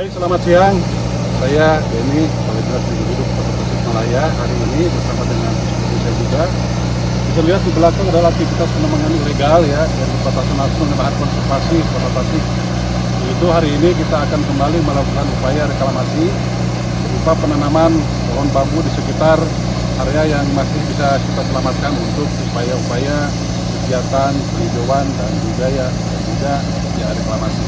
Baik, selamat siang. Saya Denny, Kepala Dinas Lingkungan Hidup Kota Tasikmalaya. Hari ini bersama dengan seperti saya juga. Bisa lihat di belakang adalah aktivitas penambangan ilegal ya, yang berbatasan langsung dengan konservasi Kota Tasik. Itu hari ini kita akan kembali melakukan upaya reklamasi berupa penanaman pohon bambu di sekitar area yang masih bisa kita selamatkan untuk upaya-upaya kegiatan penghijauan dan budaya dan juga ya reklamasi.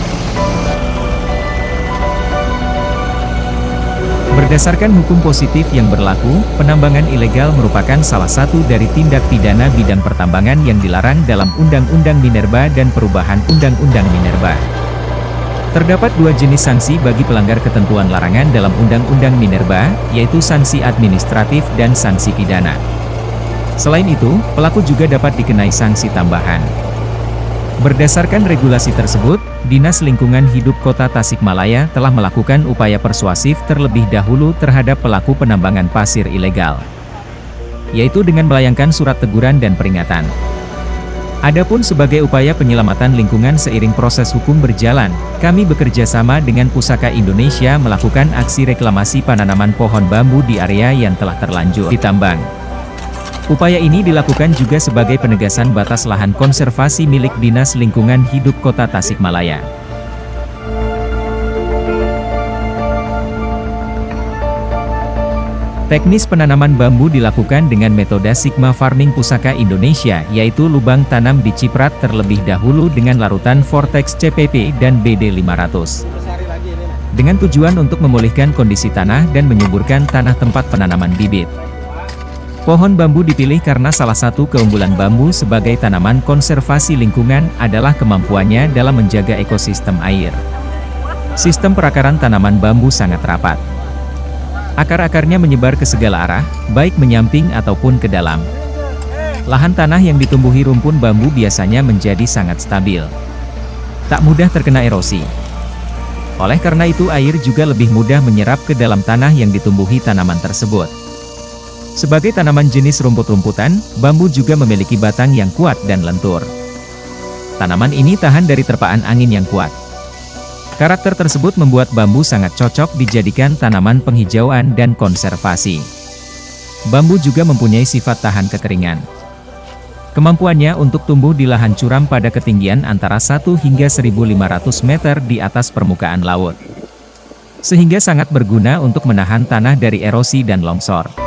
Berdasarkan hukum positif yang berlaku, penambangan ilegal merupakan salah satu dari tindak pidana bidang pertambangan yang dilarang dalam Undang-Undang Minerba dan perubahan Undang-Undang Minerba. Terdapat dua jenis sanksi bagi pelanggar ketentuan larangan dalam Undang-Undang Minerba, yaitu sanksi administratif dan sanksi pidana. Selain itu, pelaku juga dapat dikenai sanksi tambahan. Berdasarkan regulasi tersebut, Dinas Lingkungan Hidup Kota Tasikmalaya telah melakukan upaya persuasif terlebih dahulu terhadap pelaku penambangan pasir ilegal, yaitu dengan melayangkan surat teguran dan peringatan. Adapun sebagai upaya penyelamatan lingkungan seiring proses hukum berjalan, kami bekerja sama dengan Pusaka Indonesia melakukan aksi reklamasi penanaman pohon bambu di area yang telah terlanjur ditambang. Upaya ini dilakukan juga sebagai penegasan batas lahan konservasi milik Dinas Lingkungan Hidup Kota Tasikmalaya. Teknis penanaman bambu dilakukan dengan metode Sigma Farming Pusaka Indonesia, yaitu lubang tanam diciprat terlebih dahulu dengan larutan Vortex CPP dan BD 500. Dengan tujuan untuk memulihkan kondisi tanah dan menyuburkan tanah tempat penanaman bibit. Pohon bambu dipilih karena salah satu keunggulan bambu sebagai tanaman konservasi lingkungan adalah kemampuannya dalam menjaga ekosistem air. Sistem perakaran tanaman bambu sangat rapat. Akar-akarnya menyebar ke segala arah, baik menyamping ataupun ke dalam. Lahan tanah yang ditumbuhi rumpun bambu biasanya menjadi sangat stabil. Tak mudah terkena erosi. Oleh karena itu air juga lebih mudah menyerap ke dalam tanah yang ditumbuhi tanaman tersebut. Sebagai tanaman jenis rumput-rumputan, bambu juga memiliki batang yang kuat dan lentur. Tanaman ini tahan dari terpaan angin yang kuat. Karakter tersebut membuat bambu sangat cocok dijadikan tanaman penghijauan dan konservasi. Bambu juga mempunyai sifat tahan kekeringan. Kemampuannya untuk tumbuh di lahan curam pada ketinggian antara 1 hingga 1.500 meter di atas permukaan laut. Sehingga sangat berguna untuk menahan tanah dari erosi dan longsor.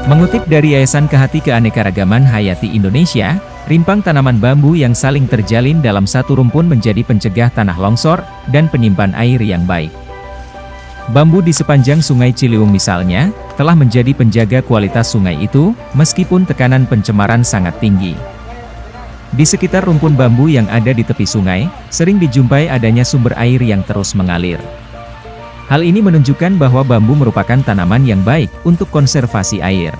Mengutip dari Yayasan Kehati Keanekaragaman Hayati Indonesia, rimpang tanaman bambu yang saling terjalin dalam satu rumpun menjadi pencegah tanah longsor, dan penyimpan air yang baik. Bambu di sepanjang Sungai Ciliwung misalnya, telah menjadi penjaga kualitas sungai itu, meskipun tekanan pencemaran sangat tinggi. Di sekitar rumpun bambu yang ada di tepi sungai, sering dijumpai adanya sumber air yang terus mengalir. Hal ini menunjukkan bahwa bambu merupakan tanaman yang baik untuk konservasi air.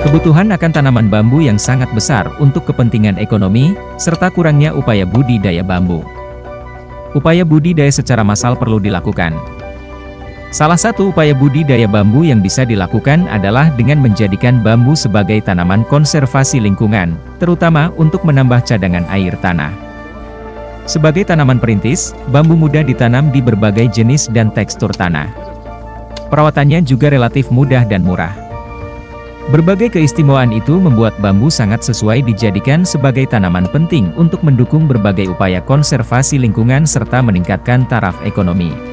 Kebutuhan akan tanaman bambu yang sangat besar untuk kepentingan ekonomi, serta kurangnya upaya budidaya bambu. Upaya budidaya secara massal perlu dilakukan. Salah satu upaya budidaya bambu yang bisa dilakukan adalah dengan menjadikan bambu sebagai tanaman konservasi lingkungan, terutama untuk menambah cadangan air tanah. Sebagai tanaman perintis, bambu mudah ditanam di berbagai jenis dan tekstur tanah. Perawatannya juga relatif mudah dan murah. Berbagai keistimewaan itu membuat bambu sangat sesuai dijadikan sebagai tanaman penting untuk mendukung berbagai upaya konservasi lingkungan serta meningkatkan taraf ekonomi.